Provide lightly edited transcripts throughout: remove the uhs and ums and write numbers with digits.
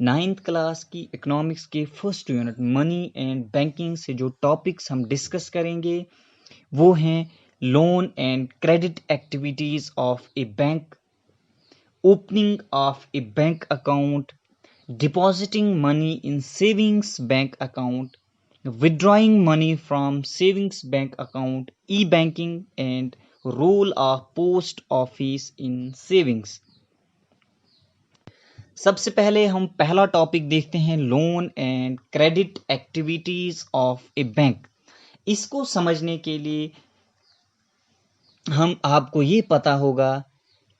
Ninth class की economics के first unit money and banking से जो टॉपिक्स हम डिस्कस करेंगे वो हैं loan and credit activities of A bank, opening of A bank account, depositing money in savings bank account, withdrawing money from savings bank account, e-banking and role of post office in savings। सबसे पहले हम पहला topic देखते हैं loan and credit activities of A bank. इसको समझने के लिए आपको ये पता होगा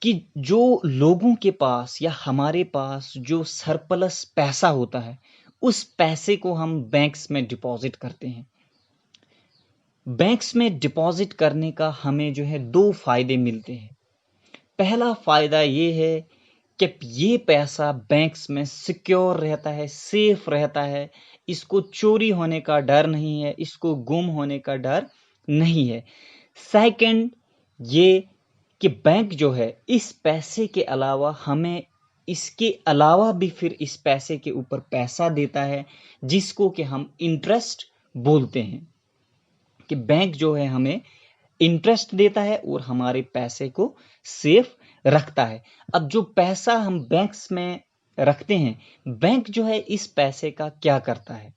कि जो लोगों के पास या हमारे पास जो सरप्लस पैसा होता है उस पैसे को हम बैंक्स में डिपॉजिट करते हैं। बैंक्स में डिपॉजिट करने का हमें जो है दो फायदे मिलते हैं। पहला फायदा ये है कि ये पैसा बैंक्स में सिक्योर रहता है, सेफ रहता है, इसको चोरी होने का डर नहीं है, इसको गुम होने का डर नहीं है। सेकंड ये कि बैंक जो है इस पैसे के अलावा हमें इसके अलावा भी फिर इस पैसे के ऊपर पैसा देता है जिसको कि हम इंटरेस्ट बोलते हैं, कि बैंक जो है हमें इंटरेस्ट देता है और हमारे पैसे को सेफ रखता है। अब जो पैसा हम बैंक्स में रखते हैं, बैंक जो है इस पैसे का क्या करता है?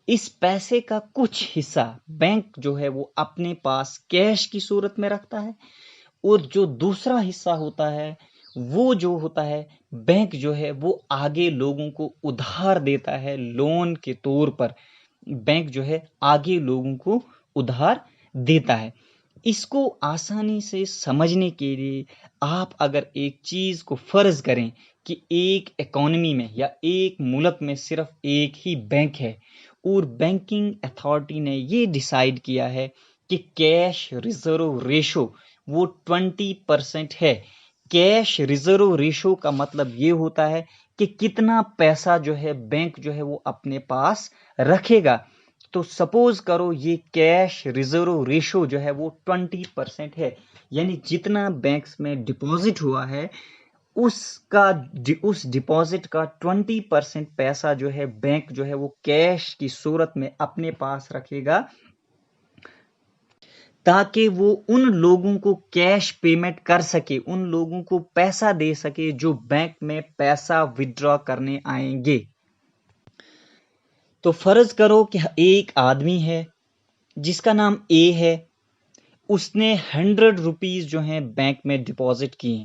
इस पैसे का कुछ हिस्सा बैंक जो है वो अपने पास कैश की सूरत में रखता है और जो दूसरा हिस्सा होता है वो जो होता है बैंक जो है वो आगे लोगों को उधार देता है। लोन के तौर पर बैंक जो है आगे लोगों को उधार देता है। इसको आसानी से समझने के लिए आप अगर एक चीज को फर्ज करें कि एक इकोनॉमी में या एक मुल्क में सिर्फ एक ही बैंक है और बैंकिंग अथॉरिटी ने ये डिसाइड किया है कि कैश रिजर्व रेशो वो 20% है। कैश रिजर्व रेशो का मतलब ये होता है कि कितना पैसा जो है बैंक जो है वो अपने पास रखेगा। तो सपोज करो ये कैश रिजर्व रेशो जो है वो 20% है, यानी जितना बैंक्स में डिपॉजिट हुआ है उस डिपॉजिट का 20% पैसा जो है बैंक जो है वो कैश की सूरत में अपने पास रखेगा ताकि वो उन लोगों को कैश पेमेंट कर सके, उन लोगों को पैसा दे सके जो बैंक में पैसा विड्रॉ करने आएंगे। तो फर्ज करो कि एक आदमी है जिसका नाम ए है, उसने 100 रुपीज जो है बैंक में डिपॉजिट किए।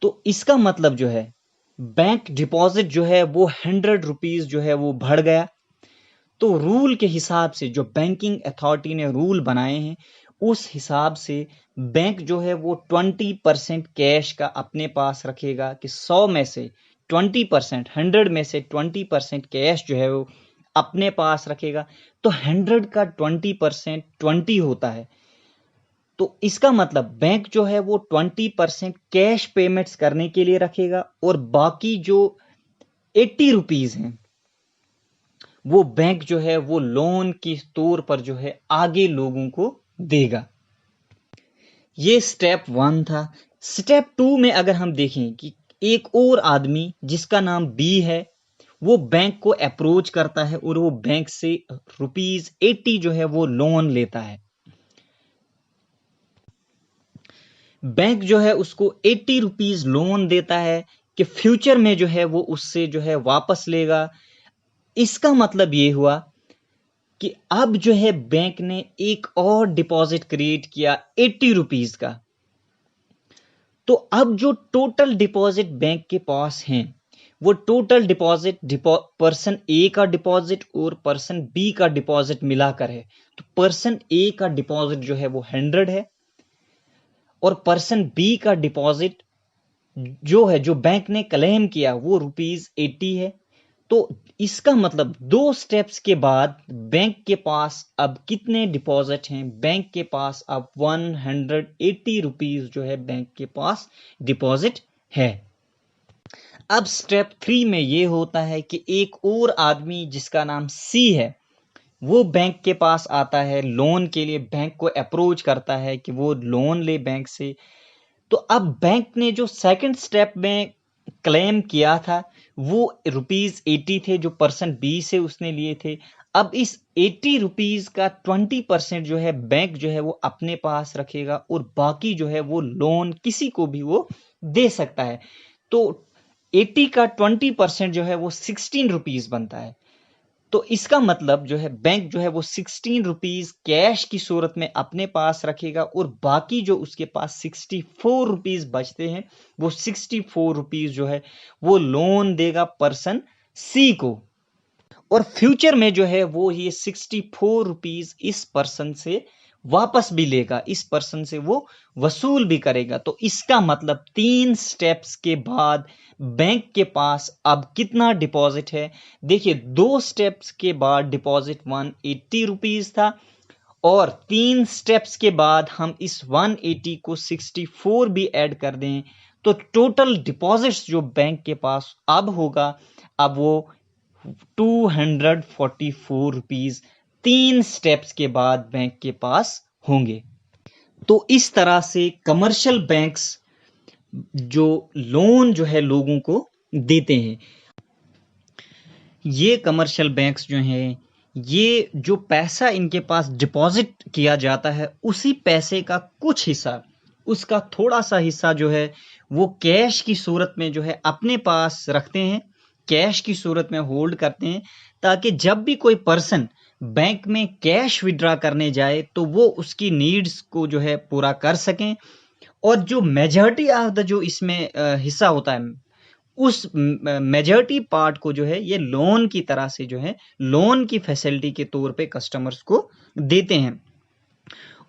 तो इसका मतलब जो है बैंक डिपॉजिट जो है वो 100 रुपीज जो है वो बढ़ गया। तो रूल के हिसाब से जो बैंकिंग अथॉरिटी ने रूल बनाए हैं उस हिसाब से बैंक जो है वो 20% कैश का अपने पास रखेगा कि 100 में से 20%, 100 में से 20% कैश जो है वो अपने पास रखेगा। तो 100 का 20% 20 होता है। तो इसका मतलब बैंक जो है वो 20% कैश पेमेंट्स करने के लिए रखेगा और बाकी जो 80 रुपीज हैं वो बैंक जो है वो लोन के तौर पर जो है आगे लोगों को देगा। ये स्टेप 1 था। स्टेप 2 में अगर हम देखें कि एक और आदमी जिसका नाम बी है वो बैंक को अप्रोच करता है और वो बैंक से ₹80 जो है वो लोन लेता है। बैंक जो है उसको 80 रुपीज लोन देता है कि फ्यूचर में जो है वो उससे जो है वापस लेगा। इसका मतलब ये हुआ कि अब जो है बैंक ने एक और डिपॉजिट क्रिएट किया 80 रुपीज का। तो अब जो टोटल डिपॉजिट बैंक के पास हैं वो टोटल डिपॉजिट पर्सन ए का डिपॉजिट और पर्सन बी का डिपॉजिट मिलाकर है। तो पर्सन ए का डिपॉजिट जो है वो 100 है और पर्सन बी का डिपॉजिट जो है जो बैंक ने क्लेम किया वो ₹80 है। तो इसका मतलब 2 स्टेप्स के बाद बैंक के पास अब कितने डिपॉजिट हैं? बैंक के पास अब 180 रुपीज जो है बैंक के पास डिपॉजिट है। अब स्टेप 3 में ये होता है कि एक और आदमी जिसका नाम सी है वो बैंक के पास आता है लोन के लिए, बैंक को अप्रोच करता है कि वो लोन ले बैंक से। तो अब बैंक ने जो सेकंड स्टेप में क्लेम किया था वो ₹80 थे, जो पर्सन बी से उसने लिए थे। अब इस ₹80 का 20% जो है बैंक जो है वो अपने पास रखेगा और बाकी जो है वो लोन किसी को भी वो दे सकता है। तो 80 का 20% जो है वो ₹16 बनता है। तो इसका मतलब जो है बैंक जो है वो ₹16 कैश की सूरत में अपने पास रखेगा और बाकी जो उसके पास ₹64 बचते हैं वो ₹64 जो है वो लोन देगा पर्सन सी को। और फ्यूचर में जो है वो ये ₹64 इस पर्सन से वापस भी लेगा, इस पर्सन से वो वसूल भी करेगा। तो इसका मतलब 3 स्टेप्स के बाद बैंक के पास अब कितना डिपॉजिट है? देखिए, 2 स्टेप्स के बाद डिपॉजिट ₹180 था और 3 स्टेप्स के बाद हम इस 180 को 64 भी ऐड कर दें तो टोटल डिपॉजिट्स जो बैंक के पास अब होगा, अब वो ₹244 3 स्टेप्स के बाद बैंक के पास होंगे। तो इस तरह से कमर्शियल बैंक्स जो लोन जो है लोगों को देते हैं, ये कमर्शियल बैंक्स जो हैं, ये जो पैसा इनके पास डिपॉजिट किया जाता है उसी पैसे का कुछ हिस्सा, उसका थोड़ा सा हिस्सा जो है वो कैश की सूरत में जो है अपने पास रखते हैं, कैश की सूरत में होल्ड करते हैं, ताकि जब भी कोई पर्सन बैंक में कैश विड्रॉ करने जाए तो वो उसकी नीड्स को जो है पूरा कर सकें। और जो मेजॉरिटी ऑफ द जो इसमें हिस्सा होता है, उस मेजॉरिटी पार्ट को जो है ये लोन की तरह से जो है लोन की फैसिलिटी के तौर पे कस्टमर्स को देते हैं।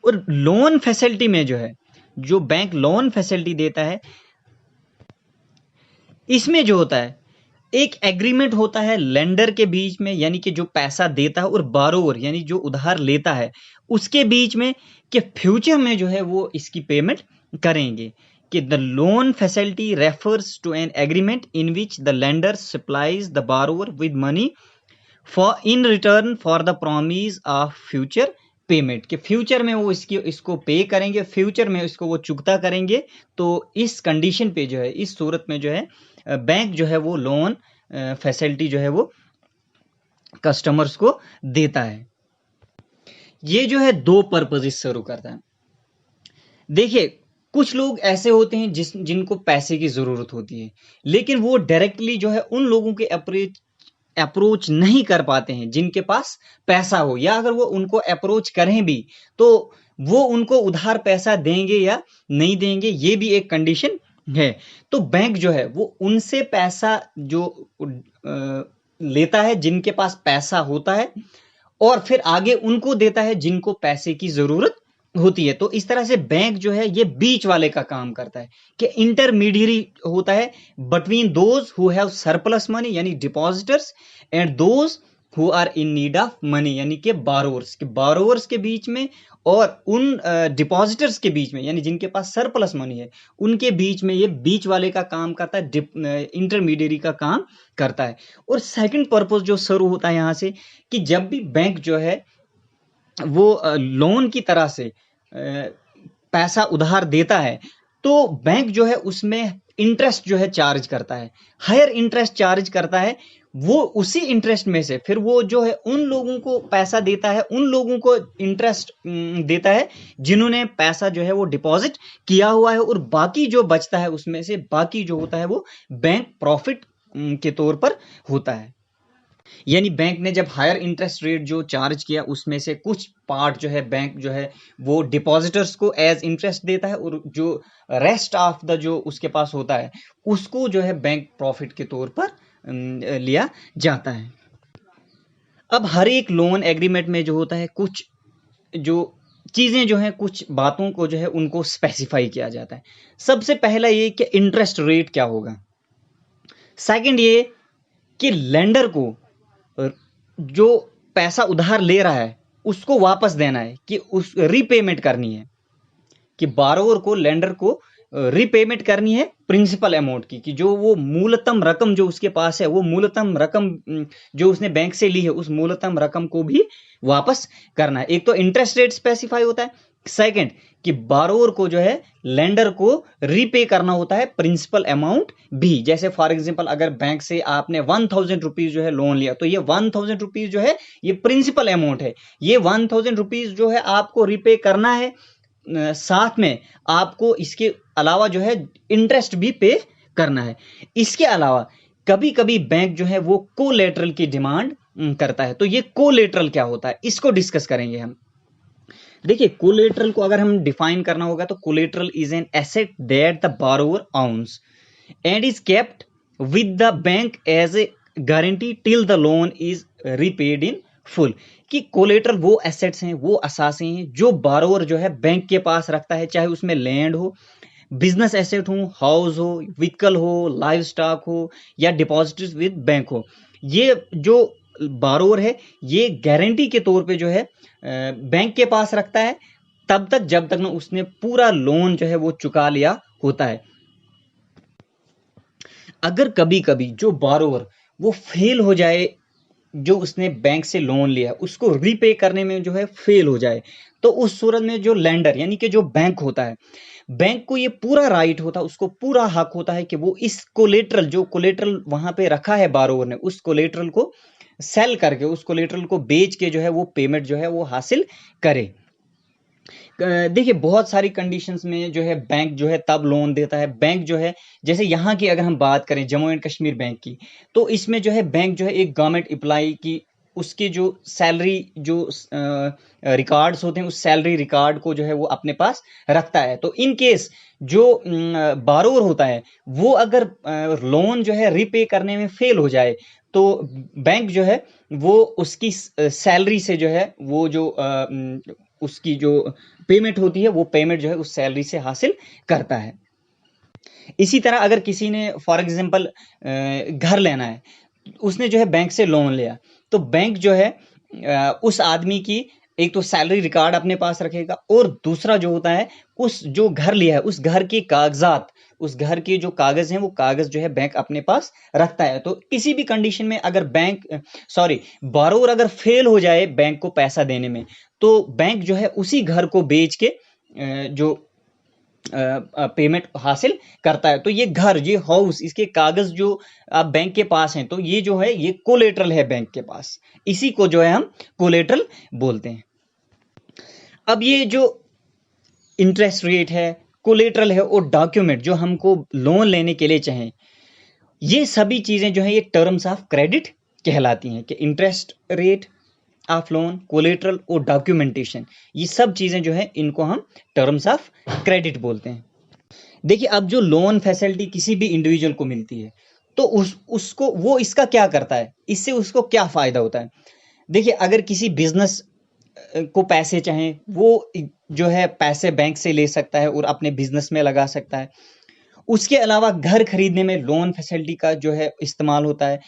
और लोन फैसिलिटी में जो है, जो बैंक लोन फैसिलिटी देता है, इसमें जो होता है एक एग्रीमेंट होता है लेंडर के बीच में, यानी कि जो पैसा देता है, और बारोवर यानी जो उधार लेता है उसके बीच में, कि फ्यूचर में जो है वो इसकी पेमेंट करेंगे। कि the loan facility refers to an agreement in which the lender supplies the borrower with money for in return for the promise of future payment, कि फ्यूचर में वो इसको पे करेंगे, फ्यूचर में इसको वो चुकता करेंगे। तो इस कंडीशन पे जो है, इस सूरत में जो है बैंक जो है वो लोन फैसिलिटी जो है वो कस्टमर्स को देता है। ये जो है 2 पर्पज शुरू करता है। देखिए, कुछ लोग ऐसे होते हैं जिनको पैसे की जरूरत होती है, लेकिन वो डायरेक्टली जो है उन लोगों के अप्रोच नहीं कर पाते हैं जिनके पास पैसा हो, या अगर वो उनको अप्रोच करें भी तो वो उनको उधार पैसा देंगे या नहीं देंगे, ये भी एक कंडीशन है। तो बैंक जो है वो उनसे पैसा जो लेता है जिनके पास पैसा होता है, और फिर आगे उनको देता है जिनको पैसे की जरूरत होती है। तो इस तरह से बैंक जो है ये बीच वाले का काम करता है, कि इंटरमीडियरी होता है between those who have surplus money यानी depositors and those who are in need of money यानी कि बारोवर्स के बीच में, और उन डिपॉजिटर्स के बीच में यानी जिनके पास सरप्लस मनी है उनके बीच में ये बीच वाले का काम करता है, इंटरमीडियरी का काम करता है। और सेकंड पर्पस जो शुरू होता है यहाँ से, कि जब भी बैंक जो है वो लोन की तरह से पैसा उधार देता है तो बैंक जो है उसमें इंटरेस्ट जो है चार्ज करता है, हायर इंटरेस्ट चार्ज करता है। वो उसी इंटरेस्ट में से फिर वो जो है उन लोगों को पैसा देता है, उन लोगों को इंटरेस्ट देता है जिन्होंने पैसा जो है वो डिपॉजिट किया हुआ है, और बाकी जो बचता है उसमें से बाकी जो होता है वो बैंक प्रॉफिट के तौर पर होता है। यानी बैंक ने जब हायर इंटरेस्ट रेट जो चार्ज किया उसमें से कुछ पार्ट जो है बैंक जो है वो डिपॉजिटर्स को एज इंटरेस्ट देता है, और जो रेस्ट ऑफ द जो उसके पास होता है उसको जो है बैंक प्रॉफिट के तौर पर लिया जाता है। अब हर एक लोन एग्रीमेंट में जो होता है कुछ जो चीजें जो है, कुछ बातों को जो है उनको स्पेसिफाई किया जाता है। सबसे पहला ये कि इंटरेस्ट रेट क्या होगा, सेकंड ये कि लेंडर को जो पैसा उधार ले रहा है उसको वापस देना है, कि उस रीपेमेंट करनी है, कि बारोवर को लेंडर को रीपेमेंट करनी है प्रिंसिपल अमाउंट की, कि जो वो मूलतम रकम जो उसके पास है, वो मूलतम रकम जो उसने बैंक से ली है उस मूलतम रकम को भी वापस करना है। एक तो इंटरेस्ट रेट स्पेसिफाई होता है, सेकंड कि बारोअर को जो है लेंडर को रीपे करना होता है प्रिंसिपल अमाउंट भी। जैसे फॉर एग्जांपल अगर बैंक से आपने 1000 रुपीज जो है लोन लिया, तो ये 1000 रुपीज जो है ये प्रिंसिपल अमाउंट है, ये 1000 रुपीज जो है आपको रीपे करना है। साथ में आपको इसके अलावा जो है इंटरेस्ट भी पे करना है। इसके अलावा कभी कभी बैंक जो है वो कोलेटरल की डिमांड करता है। तो ये कोलेटरल क्या होता है, इसको डिस्कस करेंगे हम। देखिए, कोलेटरल को अगर हम डिफाइन करना होगा तो collateral is an asset that the borrower owns and is kept with the bank as a guarantee till the loan is repaid in full. कि कोलेटरल वो एसेट्स हैं, वो असासे हैं जो बोरोवर जो है बैंक के पास रखता है, चाहे उसमें लैंड हो, बिजनेस एसेट हो, हाउस हो, व्हीकल हो, लाइव स्टॉक हो, या डिपॉजिट विद बैंक हो। ये जो बोरोवर है ये गारंटी के तौर पे जो है बैंक के पास रखता है तब तक जब तक ना उसने पूरा लोन जो है वो चुका लिया होता है। अगर कभी कभी जो बोरोवर वो फेल हो जाए, जो उसने बैंक से लोन लिया उसको रीपे करने में जो है फेल हो जाए, तो उस सूरत में जो लेंडर यानी कि जो बैंक होता है, बैंक को ये पूरा राइट होता है, उसको पूरा हक होता है कि वो इस कोलेटरल, जो कोलेटरल वहां पे रखा है बोरोवर ने, उस कोलेटरल को सेल करके, उस कोलेटरल को बेच के जो है वो पेमेंट जो है वो हासिल करे। देखिए, बहुत सारी कंडीशंस में जो है बैंक जो है तब लोन देता है। बैंक जो है, जैसे यहाँ की अगर हम बात करें जम्मू एंड कश्मीर बैंक की, तो इसमें जो है बैंक जो है एक गवर्नमेंट एम्प्लॉय की उसकी जो सैलरी जो रिकॉर्ड्स होते हैं, उस सैलरी रिकॉर्ड को जो है वो अपने पास रखता है। तो इन केस जो बोरोवर होता है वो अगर लोन जो है रीपे करने में फेल हो जाए, तो बैंक जो है वो उसकी सैलरी से जो है वो जो उसकी जो पेमेंट होती है वो पेमेंट जो है उस सैलरी से हासिल करता है। इसी तरह अगर किसी ने फॉर एग्जांपल घर लेना है, उसने जो है बैंक से लोन लिया, तो बैंक जो है उस आदमी की एक तो सैलरी रिकॉर्ड अपने पास रखेगा, और दूसरा जो होता है उस जो घर लिया है उस घर के कागजात, उस घर के जो कागज हैं वो कागज जो है बैंक अपने पास रखता है। तो किसी भी कंडीशन में अगर बोरोवर अगर फेल हो जाए बैंक को पैसा देने में, तो बैंक जो है उसी घर को बेच के जो पेमेंट हासिल करता है। तो ये घर, ये हाउस, इसके कागज जो बैंक के पास हैं, तो ये जो है ये कोलेटरल है बैंक के पास, इसी को जो है हम कोलेटरल बोलते हैं। अब ये जो इंटरेस्ट रेट है, कोलेटरल है और डॉक्यूमेंट जो हमको लोन लेने के लिए चाहिए, ये सभी चीजें जो है ये टर्म्स ऑफ क्रेडिट कहलाती हैं। कि interest rate of loan, collateral और डॉक्यूमेंटेशन, ये सब चीजें जो है इनको हम टर्म्स ऑफ क्रेडिट बोलते हैं। देखिए, अब जो लोन फैसिलिटी किसी भी इंडिविजुअल को मिलती है, तो उसको वो इसका क्या करता है, इससे उसको क्या फायदा होता है। देखिए, अगर किसी बिजनेस को पैसे चाहें, वो जो है पैसे बैंक से ले सकता है और अपने बिजनेस में लगा सकता है। उसके अलावा घर खरीदने में लोन फैसिलिटी का जो है इस्तेमाल होता है।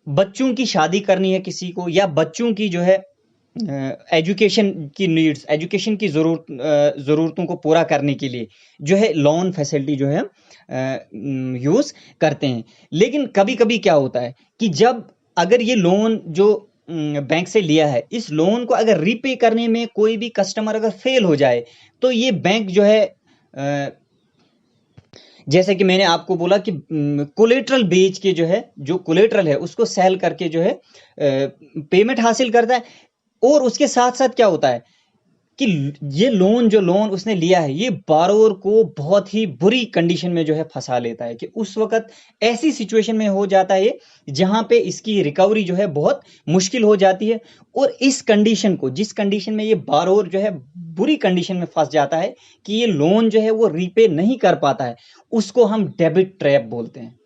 बच्चों की शादी करनी है किसी को, या बच्चों की जो है एजुकेशन की नीड्स, एजुकेशन की ज़रूरतों को पूरा करने के लिए जो है लोन फैसिलिटी जो है यूज़ करते हैं। लेकिन कभी कभी क्या होता है कि जब अगर ये लोन जो बैंक से लिया है, इस लोन को अगर रीपे करने में कोई भी कस्टमर अगर फेल हो जाए, तो ये बैंक जो है जैसे कि मैंने आपको बोला कि कोलेटरल बेच के जो है, जो कोलेटरल है उसको सेल करके जो है पेमेंट हासिल करता है। और उसके साथ साथ क्या होता है कि ये जो लोन उसने लिया है, ये बोरोवर को बहुत ही बुरी कंडीशन में जो है फंसा लेता है। कि उस वक्त ऐसी सिचुएशन में हो जाता है जहां पे इसकी रिकवरी जो है बहुत मुश्किल हो जाती है। और इस कंडीशन को, जिस कंडीशन में ये बोरोवर जो है बुरी कंडीशन में फंस जाता है कि ये लोन जो है वो रीपे नहीं कर पाता है, उसको हम डेबिट ट्रैप बोलते हैं।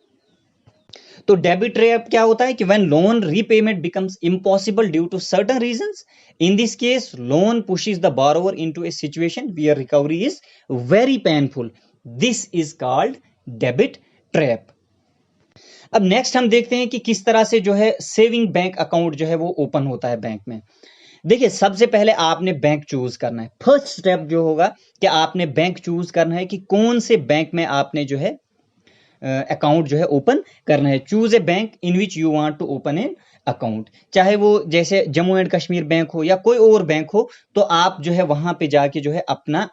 तो डेबिट ट्रैप क्या होता है कि when loan repayment becomes impossible due to certain reasons, in this case loan pushes the borrower into a situation where recovery is very painful. This is called debit trap. अब next हम देखते हैं कि किस तरह से जो है सेविंग बैंक अकाउंट जो है वो ओपन होता है बैंक में। देखिए, सबसे पहले आपने बैंक चूज करना है। फर्स्ट स्टेप जो होगा कि आपने बैंक चूज करना है कि कौन से बैंक में आपने जो है अकाउंट जो है ओपन करना है। Choose a bank in which you want to open an account, चाहे वो जैसे जम्मू एंड कश्मीर बैंक हो या कोई और बैंक हो, तो आप जो है वहां पे जाके जो है अपना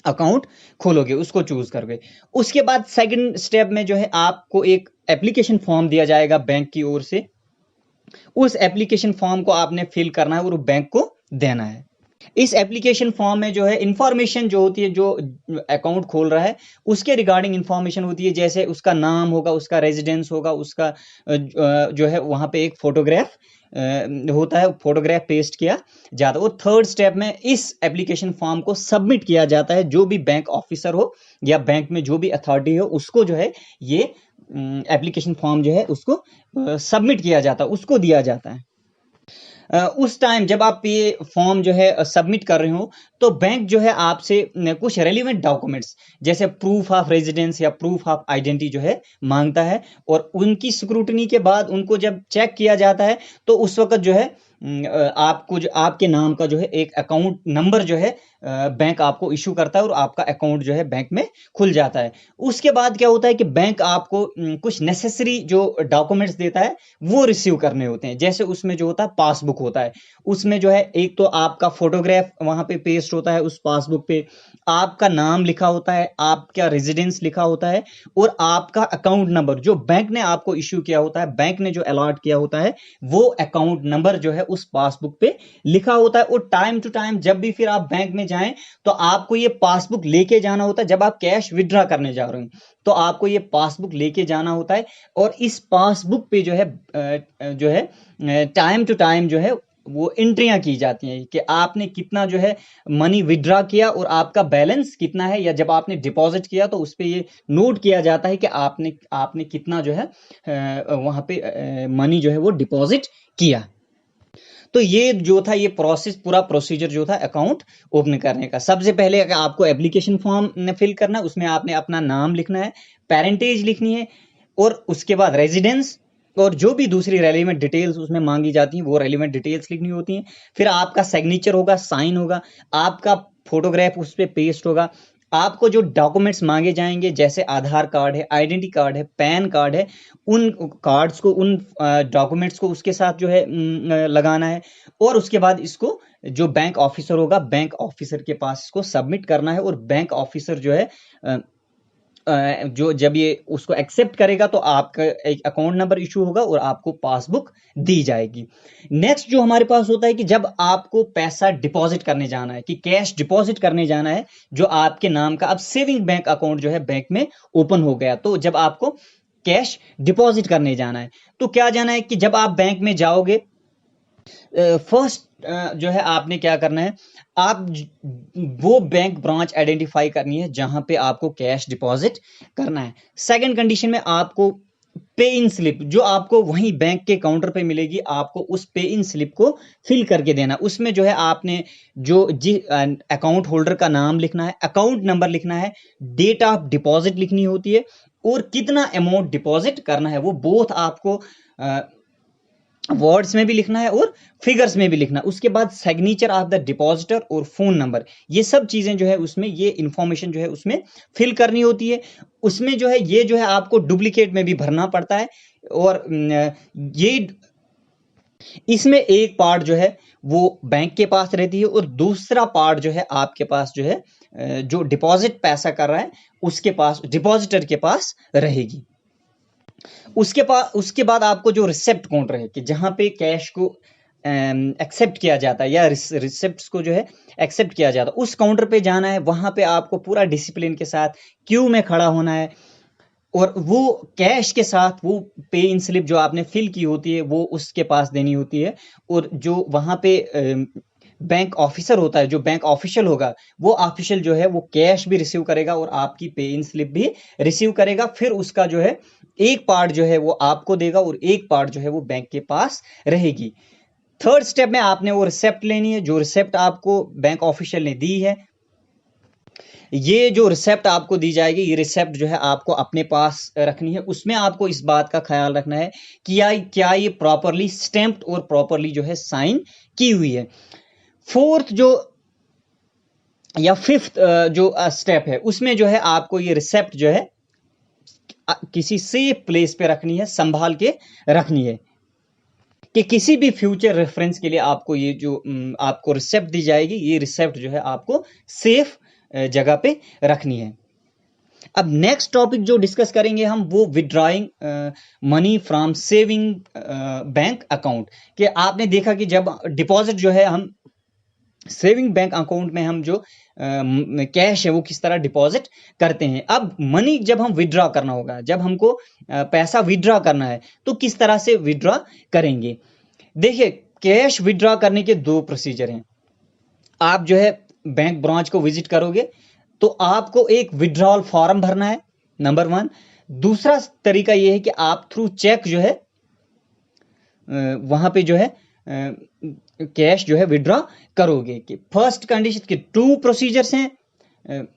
अकाउंट खोलोगे, उसको चूज करोगे। उसके बाद सेकंड स्टेप में जो है आपको एक एप्लीकेशन फॉर्म दिया जाएगा बैंक की ओर से। उस एप्लीकेशन फॉर्म को आपने फिल करना है और बैंक को देना है। इस एप्लीकेशन फॉर्म में जो है इंफॉर्मेशन जो होती है, जो अकाउंट खोल रहा है उसके रिगार्डिंग इंफॉर्मेशन होती है, जैसे उसका नाम होगा, उसका रेजिडेंस होगा, उसका जो है वहां पे एक फोटोग्राफ होता है, फोटोग्राफ पेस्ट किया जाता है। और थर्ड स्टेप में इस एप्लीकेशन फॉर्म को सबमिट किया जाता है, जो भी बैंक ऑफिसर हो या बैंक में जो भी अथॉरिटी हो उसको जो है ये एप्लीकेशन फॉर्म जो है उसको सबमिट किया जाता है, उसको दिया जाता है। उस टाइम जब आप ये फॉर्म जो है सबमिट कर रहे हो, तो बैंक जो है आपसे कुछ रेलिवेंट डॉक्यूमेंट्स जैसे प्रूफ ऑफ रेजिडेंस या प्रूफ ऑफ आइडेंटिटी जो है मांगता है। और उनकी स्क्रूटनी के बाद उनको जब चेक किया जाता है, तो उस वक्त जो है आपको जो आपके नाम का जो है एक अकाउंट नंबर जो है बैंक आपको इशू करता है और आपका अकाउंट जो है बैंक में खुल जाता है। उसके बाद क्या होता है कि बैंक आपको कुछ नेसेसरी जो डॉक्यूमेंट्स देता है वो रिसीव करने होते हैं। जैसे उसमें जो होता है पासबुक होता है, उसमें जो है एक तो आपका फोटोग्राफ वहां पे पेस्ट होता है, उस पासबुक पे आपका नाम लिखा होता है, आपका रेजिडेंस लिखा होता है और आपका अकाउंट नंबर जो बैंक ने आपको इश्यू किया होता है, बैंक ने जो अलॉट किया होता है वो अकाउंट नंबर जो है उस पासबुक पे लिखा होता है। और टाइम टू टाइम जब भी फिर आप बैंक में जाएं तो आपको ये पासबुक लेके जाना होता है। जब आप कैश विड्रॉ करने जा रहे हो तो आपको ये पासबुक लेके जाना होता है। और इस पासबुक पे जो है टाइम टू टाइम जो है वो एंट्रियां की जाती हैं कि आपने कितना जो है मनी विड्रॉ किया और आपका बैलेंस कितना है, या जब आपने डिपॉजिट किया तो उस पे ये नोट किया जाता है कि आपने कितना जो है वहां पे मनी जो है वो डिपॉजिट किया। तो ये जो था ये प्रोसेस, पूरा प्रोसीजर जो था अकाउंट ओपन करने का। सबसे पहले आपको एप्लीकेशन फॉर्म फिल करना है, उसमें आपने अपना नाम लिखना है, पेरेंटेज लिखनी है और उसके बाद रेजिडेंस और जो भी दूसरी रेलिवेंट डिटेल्स उसमें मांगी जाती हैं वो रेलिवेंट डिटेल्स लिखनी होती हैं। फिर आपका सिग्नेचर होगा, साइन होगा, आपका फोटोग्राफ उस पर पेस्ट होगा। आपको जो डॉक्यूमेंट्स मांगे जाएंगे जैसे आधार कार्ड है, आइडेंटिटी कार्ड है, पैन कार्ड है, उन कार्ड्स को, उन डॉक्यूमेंट्स को उसके साथ जो है लगाना है। और उसके बाद इसको जो बैंक ऑफिसर होगा, बैंक ऑफिसर के पास इसको सबमिट करना है। और बैंक ऑफिसर जो है जो जब ये उसको एक्सेप्ट करेगा तो आपका एक अकाउंट नंबर इशू होगा और आपको पासबुक दी जाएगी। नेक्स्ट जो हमारे पास होता है कि जब आपको पैसा डिपॉजिट करने जाना है, कि कैश डिपॉजिट करने जाना है जो आपके नाम का अब सेविंग बैंक अकाउंट जो है बैंक में ओपन हो गया, तो जब आपको कैश डिपॉजिट करने जाना है तो क्या जाना है कि जब आप बैंक में जाओगे, फर्स्ट जो है आपने क्या करना है, आप वो बैंक ब्रांच आइडेंटिफाई करनी है जहां पे आपको कैश डिपॉजिट करना है। सेकंड कंडीशन में आपको पे इन स्लिप जो आपको वहीं बैंक के काउंटर पे मिलेगी, आपको उस पे इन स्लिप को फिल करके देना। उसमें जो है आपने जो अकाउंट होल्डर का नाम लिखना है, अकाउंट नंबर लिखना है, डेट ऑफ डिपॉजिट लिखनी होती है और कितना अमाउंट डिपॉजिट करना है वो बोथ आपको वर्ड्स में भी लिखना है और फिगर्स में भी लिखना। उसके बाद सिग्नेचर ऑफ द डिपॉजिटर और फोन नंबर, ये सब चीजें जो है उसमें ये इंफॉर्मेशन जो है उसमें फिल करनी होती है। उसमें जो है ये जो है आपको डुप्लीकेट में भी भरना पड़ता है। और ये इसमें एक पार्ट जो है वो बैंक के पास रहती है और दूसरा पार्ट जो है आपके पास जो है जो डिपॉजिट पैसा कर रहा है उसके पास, डिपॉजिटर के पास रहेगी। उसके बाद आपको जो रिसेप्ट काउंटर है कि जहां पे कैश को एक्सेप्ट किया जाता है या रिसेप्ट को जो है एक्सेप्ट किया जाता है, उस काउंटर पे जाना है। वहां पे आपको पूरा डिसिप्लिन के साथ क्यू में खड़ा होना है और वो कैश के साथ वो पे इन स्लिप जो आपने फिल की होती है वो उसके पास देनी होती है। और जो वहां पे बैंक ऑफिसर होता है, जो बैंक ऑफिशियल होगा, वो ऑफिशियल जो है वो कैश भी रिसीव करेगा और आपकी पे इन स्लिप भी रिसीव करेगा। फिर उसका जो है एक पार्ट जो है वो आपको देगा और एक पार्ट जो है वो बैंक के पास रहेगी। थर्ड स्टेप में आपने वो रिसेप्ट लेनी है, जो रिसेप्ट आपको बैंक ऑफिशियल ने दी है। ये जो रिसेप्ट आपको दी जाएगी, ये रिसेप्ट जो है आपको अपने पास रखनी है। उसमें आपको इस बात का ख्याल रखना है कि क्या ये प्रॉपरली स्टैम्प्ड और प्रॉपरली जो है साइन की हुई है। फोर्थ जो या फिफ्थ जो स्टेप है उसमें जो है आपको ये रिसेप्ट जो है किसी सेफ प्लेस पे रखनी है, संभाल के रखनी है कि किसी भी फ्यूचर रेफरेंस के लिए आपको ये जो आपको रिसिप्ट दी जाएगी, ये रिसिप्ट जो है आपको सेफ जगह पे रखनी है। अब नेक्स्ट टॉपिक जो डिस्कस करेंगे हम, वो withdrawing money from saving bank account. कि आपने देखा कि जब डिपॉजिट जो है हम सेविंग बैंक अकाउंट में हम जो कैश है वो किस तरह डिपॉजिट करते हैं। अब मनी जब हम विड्रॉ करना होगा, जब हमको पैसा विड्रॉ करना है तो किस तरह से विड्रॉ करेंगे। देखिए, कैश विड्रॉ करने के दो प्रोसीजर हैं। आप जो है बैंक ब्रांच को विजिट करोगे तो आपको एक विड्रॉल फॉर्म भरना है, नंबर 1। दूसरा तरीका यह है कि आप थ्रू चेक जो है वहां पे जो है कैश जो है विड्रॉ करोगे। कि फर्स्ट कंडीशन के 2 प्रोसीजर्स हैं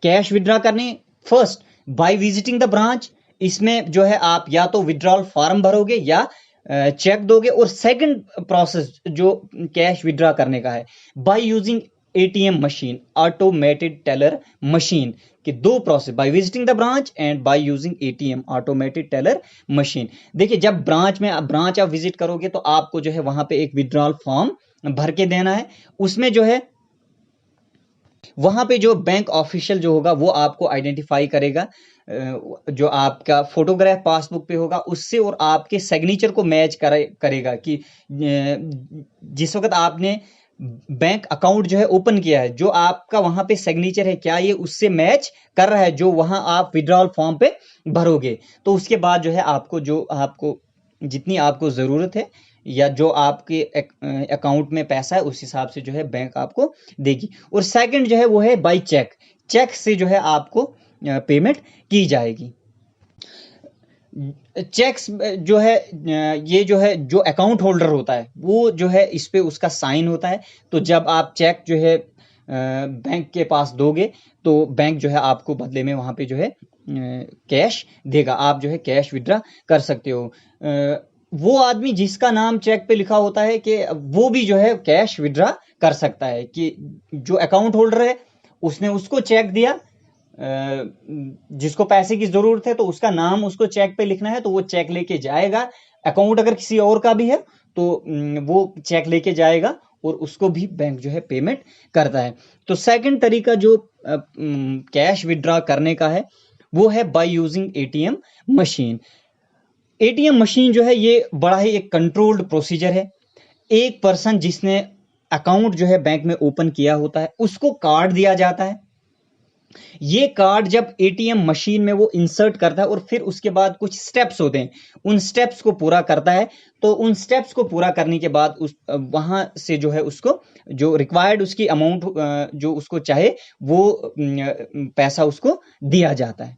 कैश विड्रॉ करने। First, by visiting the branch, इसमें जो है आप या तो विड्रॉल फॉर्म भरोगे या चेक दोगे। और सेकंड प्रोसेस जो कैश विड्रॉ करने का है, by using ATM machine, automated teller machine. कि 2 process, by visiting the branch and by using ATM, automated teller machine. देखिए, जब ब्रांच आप विजिट करोगे तो आपको जो है वहां पे एक विड्रॉल फॉर्म भर के देना है। उसमें जो है वहां पे जो बैंक ऑफिशियल जो होगा वो आपको आइडेंटिफाई करेगा, जो आपका फोटोग्राफ पासबुक पे होगा उससे और आपके सिग्नेचर को मैच करेगा कि जिस वक्त आपने बैंक अकाउंट जो है ओपन किया है, जो आपका वहां पे सिग्नेचर है, क्या ये उससे मैच कर रहा है जो वहां आप विड्रॉल फॉर्म पे भरोगे। तो उसके बाद जो है आपको जितनी आपको जरूरत है या जो आपके अकाउंट में पैसा है उस हिसाब से जो है बैंक आपको देगी। और सेकंड जो है वो है बाय चेक, चेक से जो है आपको पेमेंट की जाएगी। चेक्स जो है ये जो है जो अकाउंट होल्डर होता है वो जो है इस पे उसका साइन होता है। तो जब आप चेक जो है बैंक के पास दोगे तो बैंक जो है आपको बदले में वहां पे जो है कैश देगा, आप जो है कैश विड्रॉ कर सकते हो। वो आदमी जिसका नाम चेक पे लिखा होता है कि वो भी जो है कैश विड्रॉ कर सकता है। कि जो अकाउंट होल्डर है उसने उसको चेक दिया, जिसको पैसे की जरूरत है तो उसका नाम उसको चेक पे लिखना है तो वो चेक लेके जाएगा। अकाउंट अगर किसी और का भी है तो वो चेक लेके जाएगा और उसको भी बैंक जो है पेमेंट करता है। तो सेकंड तरीका जो कैश विड्रॉ करने का है वो है by using ATM machine. ATM machine जो है ये बड़ा ही एक कंट्रोल्ड प्रोसीजर है। एक पर्सन जिसने अकाउंट जो है बैंक में ओपन किया होता है उसको कार्ड दिया जाता है। ये कार्ड जब एटीएम मशीन में वो इंसर्ट करता है और फिर उसके बाद कुछ स्टेप्स होते हैं, उन स्टेप्स को पूरा करता है। तो उन स्टेप्स को पूरा करने के बाद वहां से जो है उसको जो रिक्वायर्ड उसकी अमाउंट जो उसको चाहे वो पैसा उसको दिया जाता है।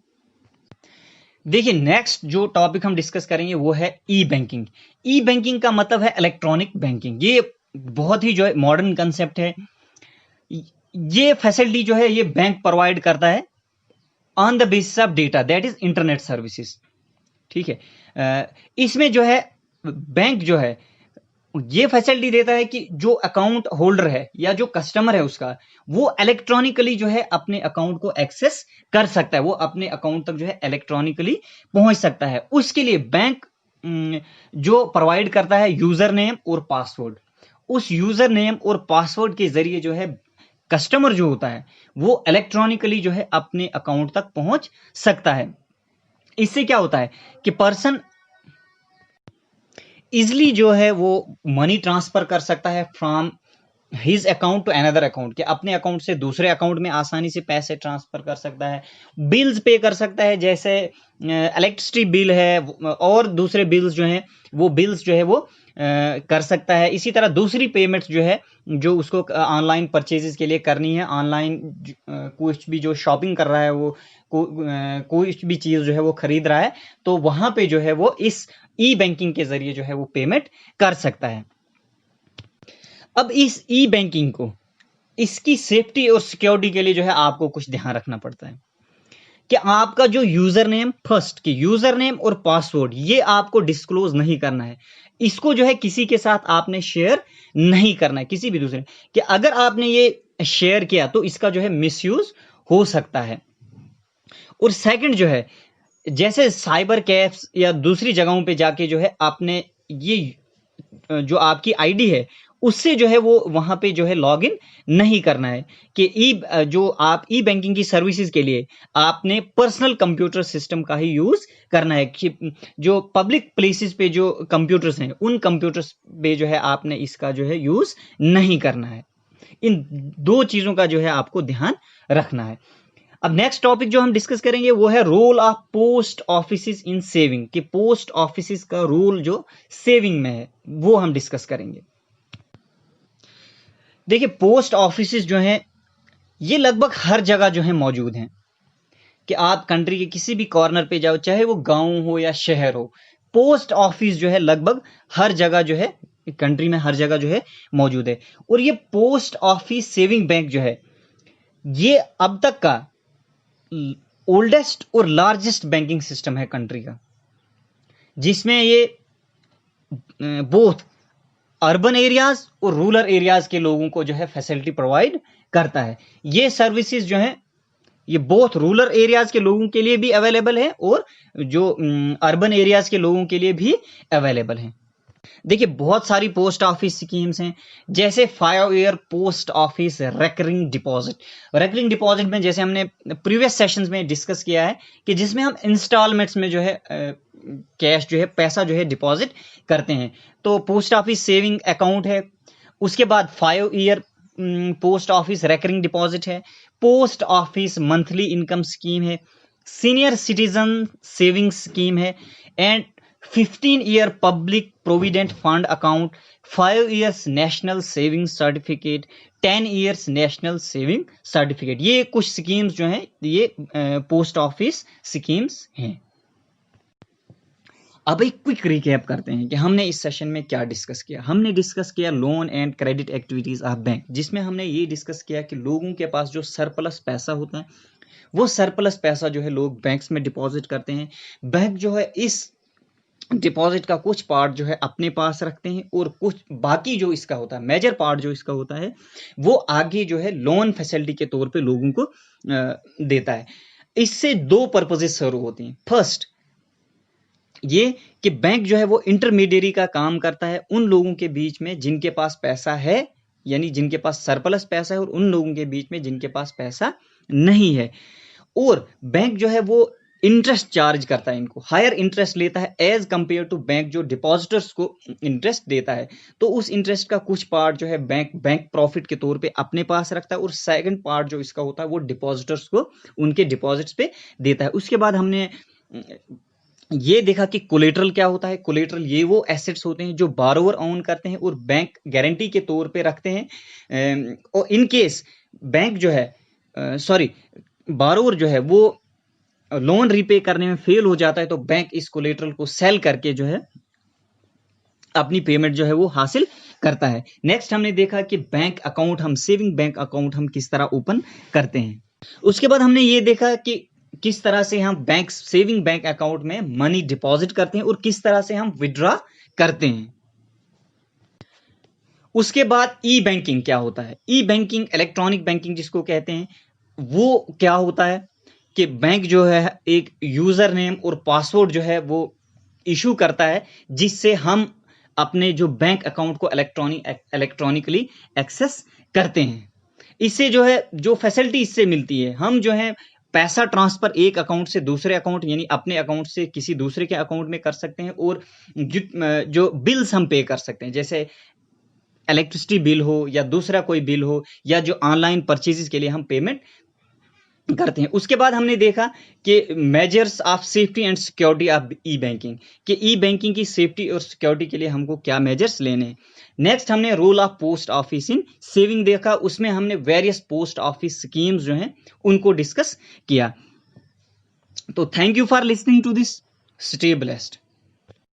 देखिए, नेक्स्ट जो टॉपिक हम डिस्कस करेंगे वो है ई बैंकिंग। ई बैंकिंग का मतलब है इलेक्ट्रॉनिक बैंकिंग। ये बहुत ही जो है मॉडर्न कंसेप्ट है। ये फैसिलिटी जो है ये बैंक प्रोवाइड करता है on the basis of data, that is internet services. ठीक है, इसमें जो है बैंक जो है ये फैसिलिटी देता है कि जो अकाउंट होल्डर है या जो कस्टमर है उसका, वो इलेक्ट्रॉनिकली जो है अपने अकाउंट को एक्सेस कर सकता है, वो अपने अकाउंट तक जो है इलेक्ट्रॉनिकली पहुंच सकता है। उसके लिए बैंक जो प्रोवाइड करता है यूजर नेम और पासवर्ड। उस यूजर नेम और पासवर्ड के जरिए जो है कस्टमर जो होता है वो इलेक्ट्रॉनिकली जो है अपने अकाउंट तक पहुंच सकता है। इससे क्या होता है कि पर्सन इजिली जो है वो मनी ट्रांसफर कर सकता है from his account to another account, के अपने अकाउंट से दूसरे अकाउंट में आसानी से पैसे ट्रांसफर कर सकता है। बिल्स पे कर सकता है, जैसे इलेक्ट्रिसिटी बिल है और दूसरे बिल्स जो हैं वो बिल्स जो है वो कर सकता है। इसी तरह दूसरी पेमेंट्स जो है जो उसको ऑनलाइन परचेजेस के लिए करनी है, ऑनलाइन कुछ भी जो शॉपिंग कर रहा है वो कोई भी चीज जो है वो खरीद रहा है तो वहां पे जो है वो इस ई बैंकिंग के जरिए जो है वो पेमेंट कर सकता है। अब इस ई बैंकिंग को इसकी सेफ्टी और सिक्योरिटी के लिए जो है आपको कुछ ध्यान रखना पड़ता है कि आपका जो यूजर नेम, फर्स्ट की यूजर नेम और पासवर्ड ये आपको डिस्क्लोज नहीं करना है। इसको जो है किसी के साथ आपने शेयर नहीं करना है, किसी भी दूसरे कि अगर आपने ये शेयर किया तो इसका जो है मिसयूज हो सकता है। और सेकंड जो है जैसे साइबर कैफ्स या दूसरी जगहों पे जाके जो है आपने ये जो आपकी आईडी है उससे जो है वो वहां पे जो है लॉग इन नहीं करना है कि जो आप ई बैंकिंग की सर्विसेज के लिए आपने पर्सनल कंप्यूटर सिस्टम का ही यूज करना है कि जो पब्लिक प्लेसेस पे जो कंप्यूटर्स हैं उन कंप्यूटर्स पे जो है आपने इसका जो है यूज नहीं करना है। इन दो चीजों का जो है आपको ध्यान रखना है। अब नेक्स्ट टॉपिक जो हम डिस्कस करेंगे वो है role of post office in saving, कि पोस्ट ऑफिस का रोल जो सेविंग में है वो हम डिस्कस करेंगे। देखिए पोस्ट ऑफिस जो हैं ये लगभग हर जगह जो है मौजूद हैं, कि आप कंट्री के किसी भी कॉर्नर पे जाओ, चाहे वो गांव हो या शहर हो, पोस्ट ऑफिस जो है लगभग हर जगह जो है कंट्री में हर जगह जो है मौजूद है। और ये पोस्ट ऑफिस सेविंग बैंक जो है ये अब तक का ओल्डेस्ट और लार्जेस्ट बैंकिंग सिस्टम है कंट्री का, जिसमें ये बोथ अर्बन एरियाज और रूरल एरियाज के लोगों को जो है फैसिलिटी प्रोवाइड करता है। ये सर्विसेज जो है ये बोथ रूरल एरियाज के लोगों के लिए भी अवेलेबल है और जो अर्बन एरियाज के लोगों के लिए भी अवेलेबल है। देखिए बहुत सारी पोस्ट ऑफिस स्कीम्स हैं, जैसे 5 year post office recurring deposit. Recurring deposit में जैसे हमने प्रीवियस सेशंस में डिस्कस किया है कि जिसमें हम इंस्टॉलमेंट्स में जो है कैश जो है पैसा जो है डिपॉजिट करते हैं, तो पोस्ट ऑफिस सेविंग अकाउंट है। उसके बाद 5 year post office recurring deposit है, post office monthly income scheme है, सीनियर सिटीजन सेविंग स्कीम है, and 15 year public provident fund account, 5 years national saving certificate, 10 years national saving certificate. ये कुछ schemes जो हैं ये पोस्ट ऑफिस स्कीम्स हैं। अब एक क्विक रिकैप करते हैं कि हमने इस सेशन में क्या डिस्कस किया। हमने डिस्कस किया loan and credit activities of bank, जिसमें हमने ये डिस्कस किया कि लोगों के पास जो सरप्लस पैसा होता है वो सरप्लस पैसा जो है लोग बैंक्स में डिपॉजिट करते हैं। बैंक जो है इस डिपॉजिट का कुछ पार्ट जो है अपने पास रखते हैं और कुछ बाकी जो इसका होता है मेजर पार्ट जो इसका होता है वो आगे जो है लोन फैसिलिटी के तौर पे लोगों को देता है। इससे दो पर्पसेस शुरू होती हैं। फर्स्ट ये कि बैंक जो है वो इंटरमीडियरी का काम करता है उन लोगों के बीच में जिनके पास पैसा है, यानी जिनके पास सरप्लस पैसा है, और उन लोगों के बीच में जिनके पास पैसा नहीं है। और बैंक जो है वो इंटरेस्ट चार्ज करता है, इनको हायर इंटरेस्ट लेता है एज कंपेयर टू बैंक जो डिपॉजिटर्स को इंटरेस्ट देता है। तो उस इंटरेस्ट का कुछ पार्ट जो है बैंक प्रॉफिट के तौर पे अपने पास रखता है और सेकंड पार्ट जो इसका होता है वो डिपॉजिटर्स को उनके डिपॉजिट्स पे देता है। उसके बाद हमने ये देखा कि कोलेटरल क्या होता है। कोलेटरल ये वो एसेट्स होते हैं जो बारोवर ओन करते हैं और बैंक गारंटी के तौर पे रखते हैं, और इन केस बैंक जो है बारोवर जो है वो लोन रीपे करने में फेल हो जाता है तो बैंक इस कोलेटरल को सेल करके जो है अपनी पेमेंट जो है वो हासिल करता है। नेक्स्ट हमने देखा कि बैंक अकाउंट हम सेविंग बैंक अकाउंट हम किस तरह ओपन करते हैं। उसके बाद हमने ये देखा कि किस तरह से हम बैंक सेविंग बैंक अकाउंट में मनी डिपॉजिट करते हैं और किस तरह से हम विड्रॉ करते हैं। उसके बाद ई बैंकिंग क्या होता है। ई बैंकिंग इलेक्ट्रॉनिक बैंकिंग जिसको कहते हैं, वो क्या होता है कि बैंक जो है एक यूजर नेम और पासवर्ड जो है वो इशू करता है जिससे हम अपने जो बैंक अकाउंट को इलेक्ट्रॉनिकली एक्सेस करते हैं। इससे जो है जो फैसिलिटी इससे मिलती है, हम जो है पैसा ट्रांसफर एक अकाउंट से दूसरे अकाउंट यानी अपने अकाउंट से किसी दूसरे के अकाउंट में कर सकते हैं, और जो बिल्स हम पे कर सकते हैं, जैसे इलेक्ट्रिसिटी बिल हो या दूसरा कोई बिल हो या जो ऑनलाइन परचेजेस के लिए हम पेमेंट करते हैं। उसके बाद हमने देखा कि measures of safety and security of e banking, कि ई बैंकिंग की सेफ्टी और सिक्योरिटी के लिए हमको क्या मेजर्स लेने हैं। नेक्स्ट हमने role of post office in saving देखा, उसमें हमने वेरियस पोस्ट ऑफिस स्कीम्स जो हैं उनको डिस्कस किया। तो thank you for listening to this, stay blessed.